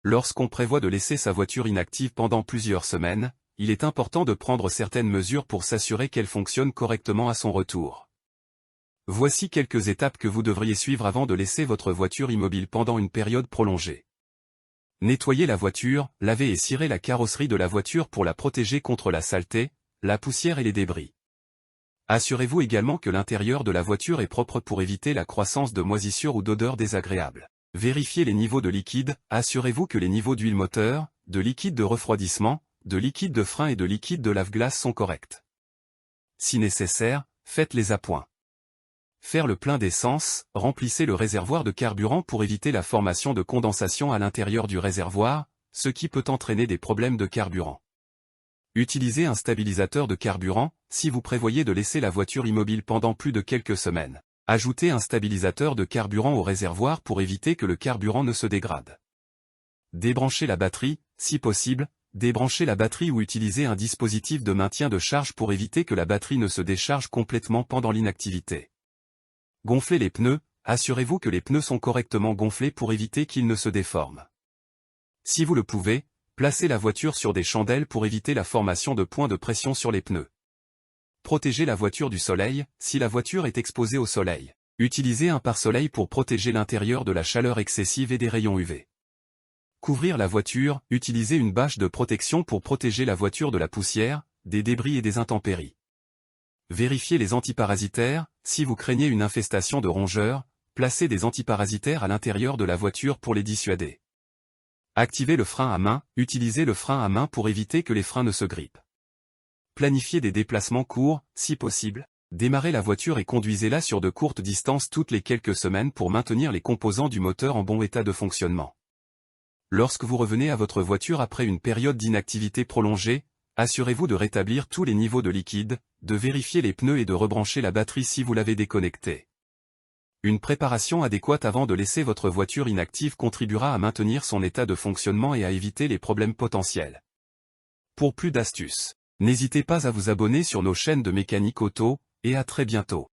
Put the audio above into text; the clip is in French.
Lorsqu'on prévoit de laisser sa voiture inactive pendant plusieurs semaines, il est important de prendre certaines mesures pour s'assurer qu'elle fonctionne correctement à son retour. Voici quelques étapes que vous devriez suivre avant de laisser votre voiture immobile pendant une période prolongée. Nettoyez la voiture, lavez et cirez la carrosserie de la voiture pour la protéger contre la saleté, la poussière et les débris. Assurez-vous également que l'intérieur de la voiture est propre pour éviter la croissance de moisissures ou d'odeurs désagréables. Vérifiez les niveaux de liquide, assurez-vous que les niveaux d'huile moteur, de liquide de refroidissement, de liquide de frein et de liquide de lave-glace sont corrects. Si nécessaire, faites les appoints. Faire le plein d'essence, remplissez le réservoir de carburant pour éviter la formation de condensation à l'intérieur du réservoir, ce qui peut entraîner des problèmes de carburant. Utilisez un stabilisateur de carburant, si vous prévoyez de laisser la voiture immobile pendant plus de quelques semaines. Ajoutez un stabilisateur de carburant au réservoir pour éviter que le carburant ne se dégrade. Débranchez la batterie, si possible, débranchez la batterie ou utilisez un dispositif de maintien de charge pour éviter que la batterie ne se décharge complètement pendant l'inactivité. Gonflez les pneus, assurez-vous que les pneus sont correctement gonflés pour éviter qu'ils ne se déforment. Si vous le pouvez, placez la voiture sur des chandelles pour éviter la formation de points de pression sur les pneus. Protégez la voiture du soleil, si la voiture est exposée au soleil. Utilisez un pare-soleil pour protéger l'intérieur de la chaleur excessive et des rayons UV. Couvrir la voiture, utilisez une bâche de protection pour protéger la voiture de la poussière, des débris et des intempéries. Vérifiez les antiparasitaires, si vous craignez une infestation de rongeurs, placez des antiparasitaires à l'intérieur de la voiture pour les dissuader. Activez le frein à main, utilisez le frein à main pour éviter que les freins ne se grippent. Planifiez des déplacements courts, si possible. Démarrez la voiture et conduisez-la sur de courtes distances toutes les quelques semaines pour maintenir les composants du moteur en bon état de fonctionnement. Lorsque vous revenez à votre voiture après une période d'inactivité prolongée, assurez-vous de rétablir tous les niveaux de liquide, de vérifier les pneus et de rebrancher la batterie si vous l'avez déconnectée. Une préparation adéquate avant de laisser votre voiture inactive contribuera à maintenir son état de fonctionnement et à éviter les problèmes potentiels. Pour plus d'astuces, n'hésitez pas à vous abonner sur nos chaînes de mécanique auto, et à très bientôt.